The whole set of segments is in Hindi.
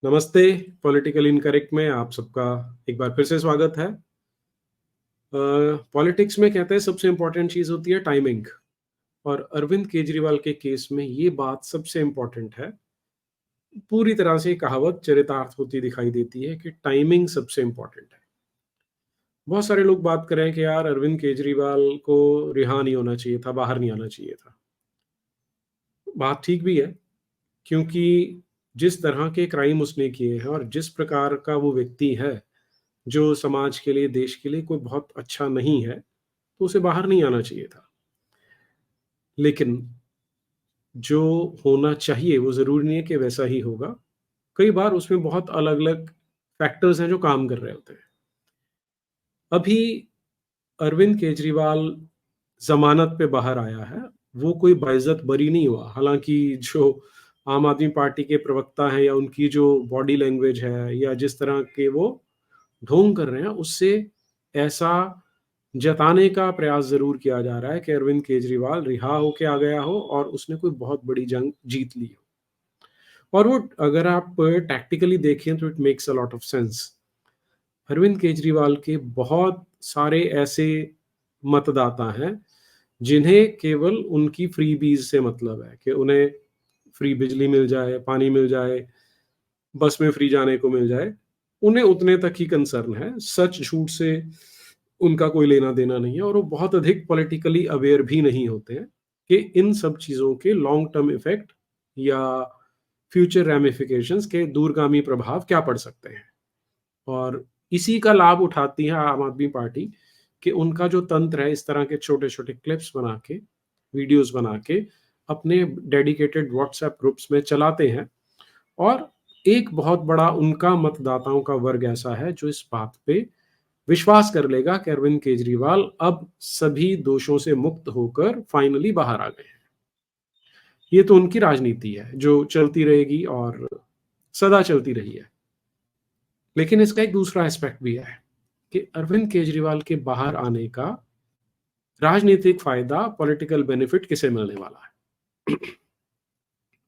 नमस्ते, पॉलिटिकल इनकरेक्ट में आप सबका एक बार फिर से स्वागत है। पॉलिटिक्स में कहते हैं सबसे इम्पोर्टेंट चीज़ होती है टाइमिंग और अरविंद केजरीवाल के केस में ये बात सबसे इम्पोर्टेंट है। पूरी तरह से ये कहावत चरितार्थ होती दिखाई देती है कि टाइमिंग सबसे इम्पोर्टेंट है। बहुत सारे लोग बात कर रहे हैं कि यार अरविंद केजरीवाल को रिहा नहीं होना चाहिए था, बाहर नहीं आना चाहिए था। बात ठीक भी है क्योंकि जिस तरह के क्राइम उसने किए हैं और जिस प्रकार का वो व्यक्ति है, जो समाज के लिए, देश के लिए कोई बहुत अच्छा नहीं है, तो उसे बाहर नहीं आना चाहिए था। लेकिन जो होना चाहिए वो ज़रूरी नहीं है कि वैसा ही होगा। कई बार उसमें बहुत अलग-अलग फैक्टर्स हैं जो काम कर रहे होते हैं। अभी अरविंद केजरीवाल ज़मानत पे बाहर आया है, वो कोई बाइज़्ज़त बरी नहीं हुआ। हालाँकि जो आम आदमी पार्टी के प्रवक्ता हैं या उनकी जो बॉडी लैंग्वेज है या जिस तरह के वो ढोंग कर रहे हैं, उससे ऐसा जताने का प्रयास ज़रूर किया जा रहा है कि अरविंद केजरीवाल रिहा होके आ गया हो और उसने कोई बहुत बड़ी जंग जीत ली हो। और वो अगर आप टैक्टिकली देखें तो it makes a lot of sense. Arvind Kejriwal के बहुत सारे ऐसे मतदाता हैं जिन्हें केवल उनकी फ्रीबीज़ से मतलब है कि उन्हें फ्री बिजली मिल जाए, पानी मिल जाए, बस में फ्री जाने को मिल जाए। उन्हें उतने तक ही कंसर्न है। सच-झूठ से उनका कोई लेना-देना नहीं है और वो बहुत अधिक पॉलिटिकली अवेयर भी नहीं होते हैं कि इन सब चीज़ों के लॉन्ग टर्म इफ़ेक्ट या फ्यूचर रैमिफिकेशंस के दूरगामी प्रभाव क्या पड़ सकते हैं। और इसी का लाभ उठाती है आम आदमी पार्टी कि उनका जो तंत्र है इस तरह के छोटे-छोटे क्लिप्स बना के, वीडियोज़ बना के अपने डेडिकेटेड व्हाट्सएप ग्रुप्स में चलाते हैं और एक बहुत बड़ा उनका मतदाताओं का वर्ग ऐसा है जो इस बात पे विश्वास कर लेगा कि अरविंद केजरीवाल अब सभी दोषों से मुक्त होकर फाइनली बाहर आ गए हैं। ये तो उनकी राजनीति है जो चलती रहेगी और सदा चलती रही है। लेकिन इसका एक दूसरा एस्पेक्ट भी है कि अरविंद केजरीवाल के बाहर आने का राजनीतिक फायदा, पॉलिटिकल बेनिफिट किसे मिलने वाला है।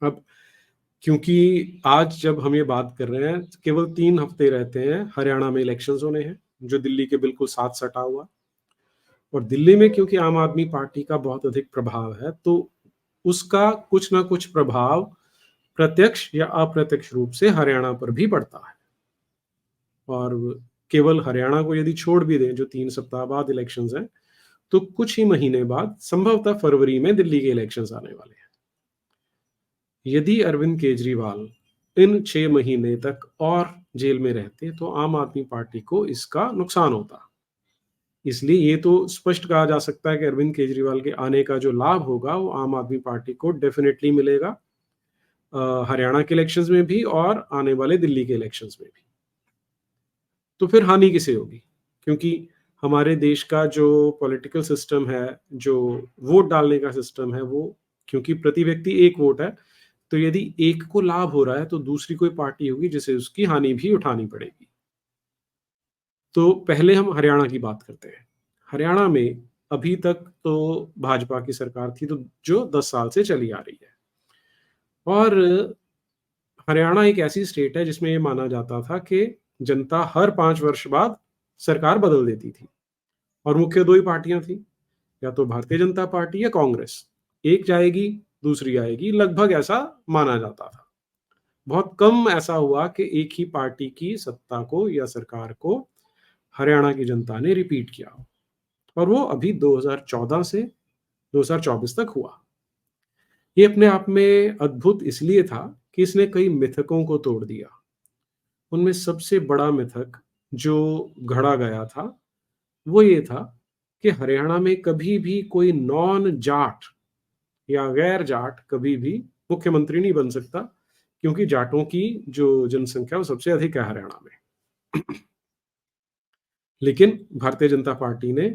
अब क्योंकि आज जब हम ये बात कर रहे हैं, केवल 3 हफ्ते रहते हैं, हरियाणा में इलेक्शंस होने हैं, जो दिल्ली के बिल्कुल साथ सटा हुआ। और दिल्ली में क्योंकि आम आदमी पार्टी का बहुत अधिक प्रभाव है, तो उसका कुछ ना कुछ प्रभाव प्रत्यक्ष या अप्रत्यक्ष रूप से हरियाणा पर भी पड़ता है। और केवल हरियाणा को यदि छोड़ भी दें, जो 3 सप्ताह बाद इलेक्शंस हैं, तो कुछ ही महीने बाद संभवतः फरवरी में दिल्ली के इलेक्शंस आने वाले हैं। यदि अरविंद केजरीवाल इन 6 महीने तक और जेल में रहते, तो आम आदमी पार्टी को इसका नुकसान होता। इसलिए ये तो स्पष्ट कहा जा सकता है कि अरविंद केजरीवाल के आने का जो लाभ होगा, वो आम आदमी पार्टी को डेफ़िनेटली मिलेगा, हरियाणा के इलेक्शंस में भी और आने वाले दिल्ली के इलेक्शंस में भी। तो फिर हानि किसे होगी? क्योंकि हमारे देश का जो पॉलिटिकल सिस्टम है, जो वोट डालने का सिस्टम है, वो क्योंकि प्रति व्यक्ति 1 वोट है, तो यदि एक को लाभ हो रहा है, तो दूसरी कोई पार्टी होगी जिसे उसकी हानि भी उठानी पड़ेगी। तो पहले हम हरियाणा की बात करते हैं। हरियाणा में अभी तक तो भाजपा की सरकार थी, तो जो 10 साल से चली आ रही है। और हरियाणा एक ऐसी स्टेट है जिसमें ये माना जाता था कि जनता हर 5 वर्ष बाद सरकार बदल देती थी और मुख्य 2 ही पार्टियाँ थी, या तो भारतीय जनता पार्टी या कांग्रेस। एक जाएगी, दूसरी आएगी, लगभग ऐसा माना जाता था। बहुत कम ऐसा हुआ कि एक ही पार्टी की सत्ता को या सरकार को हरियाणा की जनता ने रिपीट किया हो। और वो अभी 2014 से 2024 तक हुआ। ये अपने आप में अद्भुत इसलिए था कि इसने कई मिथकों को तोड़ दिया। उनमें सबसे बड़ा मिथक जो गढ़ा गया था, वो ये था कि हरियाणा में कभी भी कोई नॉन जाट या गैर जाट कभी भी मुख्यमंत्री नहीं बन सकता, क्योंकि जाटों की जो जनसंख्या वो सबसे अधिक है हरियाणा में। लेकिन भारतीय जनता पार्टी ने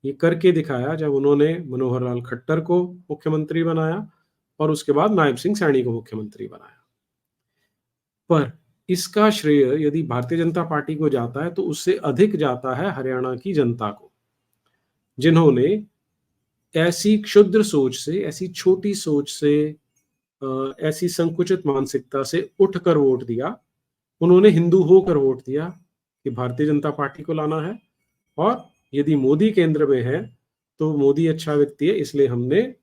ये करके दिखाया जब उन्होंने मनोहर लाल खट्टर को मुख्यमंत्री बनाया और उसके बाद नायब सिंह सैनी को मुख्यमंत्री बनाया। पर इसका श्रेय यदि भारतीय जनता पार्टी को जाता है, तो उससे अधिक जाता है हरियाणा की जनता को, जिन्होंने ऐसी क्षुद्र सोच से, ऐसी छोटी सोच से, ऐसी संकुचित मानसिकता से उठकर वोट दिया उन्होंने हिंदू होकर वोट दिया कि भारतीय जनता पार्टी को लाना है, और यदि मोदी केंद्र में है तो मोदी अच्छा व्यक्ति है, इसलिए हमने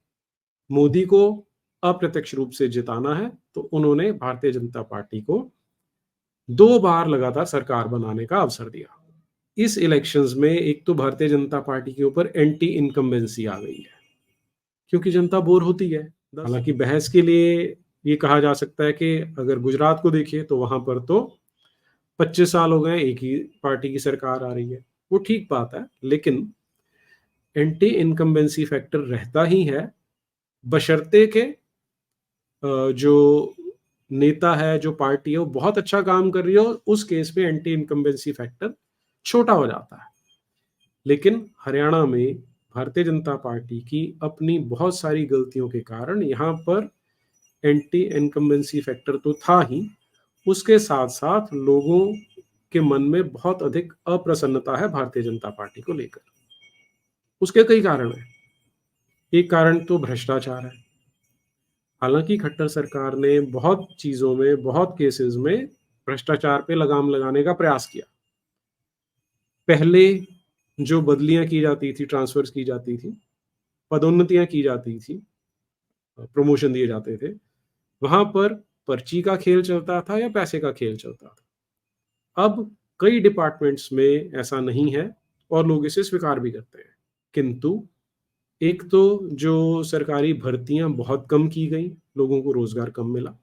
मोदी को अप्रत्यक्ष रूप से जिताना है। तो उन्होंने भारतीय जनता पार्टी को 2 बार लगातार सरकार बनाने का अवसर दिया। इस इलेक्शंस में एक तो भारतीय जनता पार्टी के ऊपर एंटी इनकम्बेंसी आ गई है, क्योंकि जनता बोर होती है। हालांकि बहस के लिए ये कहा जा सकता है कि अगर गुजरात को देखिए तो वहां पर तो 25 साल हो गए एक ही पार्टी की सरकार आ रही है, वो ठीक बात है, लेकिन एंटी इनकम्बेंसी फैक्टर रहता ही है, बशर्ते के जो नेता है, जो पार्टी है, वो बहुत अच्छा काम कर रही हो, उस केस में एंटी इनकम्बेंसी फैक्टर छोटा हो जाता है। लेकिन हरियाणा में भारतीय जनता पार्टी की अपनी बहुत सारी गलतियों के कारण यहाँ पर एंटी इनकम्बेंसी फैक्टर तो था ही, उसके साथ साथ लोगों के मन में बहुत अधिक अप्रसन्नता है भारतीय जनता पार्टी को लेकर। उसके कई कारण हैं। एक कारण तो भ्रष्टाचार है। हालांकि खट्टर सरकार ने बहुत चीजों में, बहुत केसेस में भ्रष्टाचार पे लगाम लगाने का प्रयास किया। पहले जो बदलियां की जाती थी, ट्रांसफर्स की जाती थी, पदोन्नतियां की जाती थी, प्रमोशन दिए जाते थे, वहां पर पर्ची का खेल चलता था या पैसे का खेल चलता था। अब कई डिपार्टमेंट्स में ऐसा नहीं है और लोग इसे स्वीकार भी करते हैं। किंतु एक तो जो सरकारी भर्तियां बहुत कम की गई, लोगों को रोजगार कम मिला।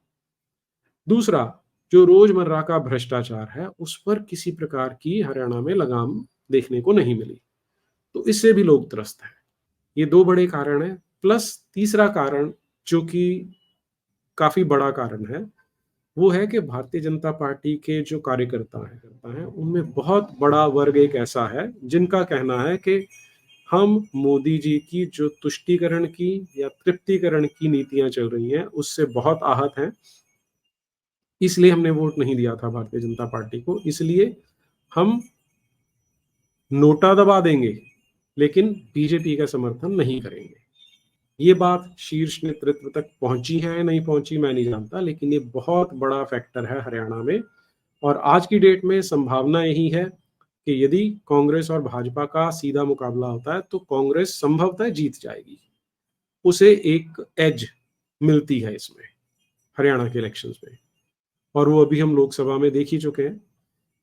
दूसरा, जो रोजमर्रा का भ्रष्टाचार है उस पर किसी प्रकार की हरियाणा में लगाम देखने को नहीं मिली, तो इससे भी लोग त्रस्त हैं। ये 2 बड़े कारण हैं। प्लस तीसरा कारण, जो कि काफी बड़ा कारण है, वो है कि भारतीय जनता पार्टी के जो कार्यकर्ता हैं उनमें बहुत बड़ा वर्ग एक ऐसा है जिनका कहना है कि हम मोदी जी की जो तुष्टीकरण की या तृप्तिकरण की नीतियां चल रही हैं उससे बहुत आहत हैं, इसलिए हमने वोट नहीं दिया था भारतीय जनता पार्टी को, इसलिए हम नोटा दबा देंगे लेकिन बीजेपी का समर्थन नहीं करेंगे। ये बात शीर्ष नेतृत्व तक पहुंची है, नहीं पहुंची मैं नहीं जानता, लेकिन ये बहुत बड़ा फैक्टर है हरियाणा में। और आज की डेट में संभावना यही है कि यदि कांग्रेस और भाजपा का सीधा मुकाबला होता है तो कांग्रेस संभवतः जीत जाएगी, उसे एक एज मिलती है इसमें, हरियाणा के इलेक्शंस में। और वो अभी हम लोकसभा में देख ही चुके हैं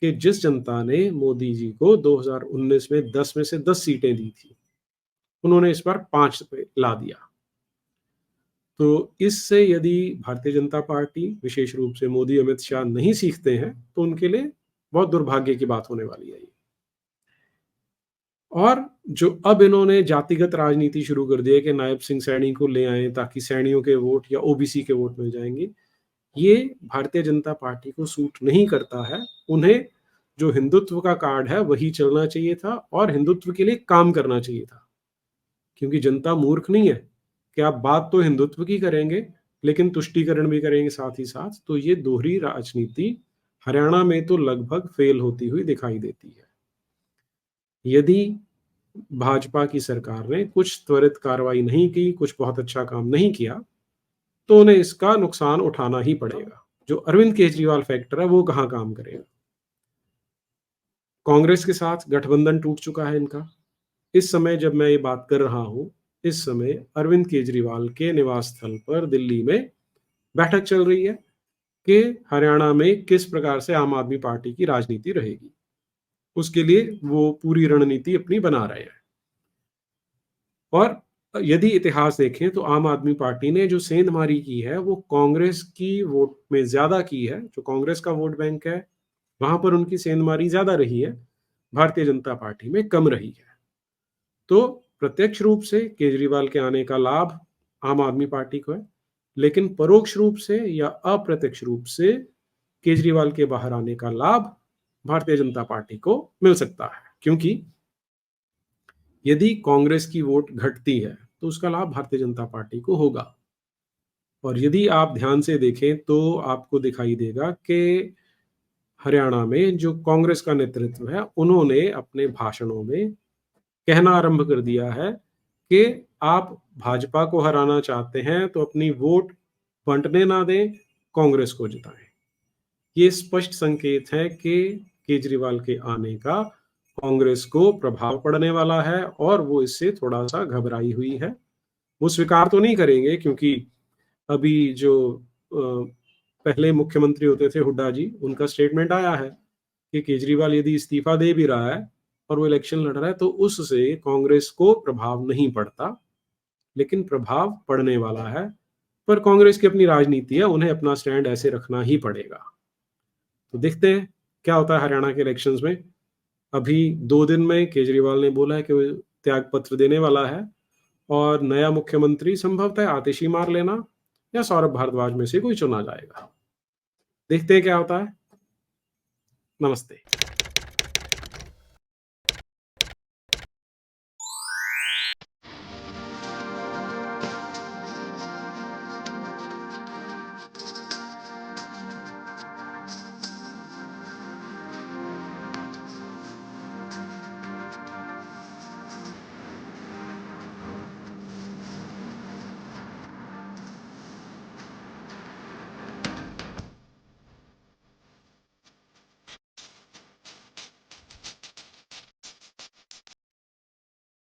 कि जिस जनता ने मोदी जी को 2019 में 10 में से 10 सीटें दी थी, उन्होंने इस बार 5 पे ला दिया। तो इससे यदि भारतीय जनता पार्टी, विशेष रूप से मोदी अमित शाह नहीं सीखते हैं तो उनके लिए बहुत दुर्भाग्य की बात होने वाली है। और जो अब इन्होंने जातिगत राजनीति शुरू कर दी है कि नायब सिंह सैनी को ले आए ताकि सैनियों के वोट या ओबीसी के वोट मिल जाएंगे, ये भारतीय जनता पार्टी को सूट नहीं करता है। उन्हें जो हिंदुत्व का कार्ड है वही चलना चाहिए था और हिंदुत्व के लिए काम करना चाहिए था, क्योंकि जनता मूर्ख नहीं है कि आप बात तो हिंदुत्व की करेंगे लेकिन तुष्टीकरण भी करेंगे साथ ही साथ। तो ये दोहरी राजनीति हरियाणा में तो लगभग फेल होती हुई दिखाई देती है। यदि भाजपा की सरकार ने कुछ त्वरित कार्रवाई नहीं की, कुछ बहुत अच्छा काम नहीं किया, तो उन्हें इसका नुकसान उठाना ही पड़ेगा। जो अरविंद केजरीवाल फैक्टर है वो कहाँ काम करेगा। कांग्रेस के साथ गठबंधन टूट चुका है इनका। इस समय जब मैं ये बात कर रहा हूं, इस समय अरविंद केजरीवाल के निवास स्थल पर दिल्ली में बैठक चल रही है कि हरियाणा में किस प्रकार से आम आदमी पार्टी की राजनीति रहेगी। उसके लिए वो पूरी रणनीति अपनी बना रहे हैं। और यदि इतिहास देखें तो आम आदमी पार्टी ने जो सेंधमारी की है वो कांग्रेस की वोट में ज्यादा की है। जो कांग्रेस का वोट बैंक है वहां पर उनकी सेंधमारी ज्यादा रही है, भारतीय जनता पार्टी में कम रही है। तो प्रत्यक्ष रूप से केजरीवाल के आने का लाभ आम आदमी पार्टी को है, लेकिन परोक्ष रूप से या अप्रत्यक्ष रूप से केजरीवाल के बाहर आने का लाभ भारतीय जनता पार्टी को मिल सकता है, क्योंकि यदि कांग्रेस की वोट घटती है तो उसका लाभ भारतीय जनता पार्टी को होगा। और यदि आप ध्यान से देखें तो आपको दिखाई देगा कि हरियाणा में जो कांग्रेस का नेतृत्व है उन्होंने अपने भाषणों में कहना आरंभ कर दिया है कि आप भाजपा को हराना चाहते हैं तो अपनी वोट बंटने ना दें, कांग्रेस को जिताएं। ये स्पष्ट संकेत है कि केजरीवाल के आने का कांग्रेस को प्रभाव पड़ने वाला है और वो इससे थोड़ा-सा घबराई हुई है। वो स्वीकार तो नहीं करेंगे क्योंकि अभी जो पहले मुख्यमंत्री होते थे हुड्डा जी, उनका स्टेटमेंट आया है कि केजरीवाल यदि इस्तीफा दे भी रहा है और वो इलेक्शन लड़ रहा है तो उससे कांग्रेस को प्रभाव नहीं पड़ता, लेकिन प्रभाव पड़ने वाला है। पर कांग्रेस की अपनी राजनीति है, उन्हें अपना स्टैंड ऐसे रखना ही पड़ेगा। तो देखते हैं क्या होता है हरियाणा के इलेक्शंस में। अभी 2 दिन में केजरीवाल ने बोला है कि वो त्याग पत्र देने वाला है और नया मुख्यमंत्री संभवतः आतिशी मार लेना या सौरभ भारद्वाज में से कोई चुना जाएगा। देखते हैं क्या होता है। नमस्ते।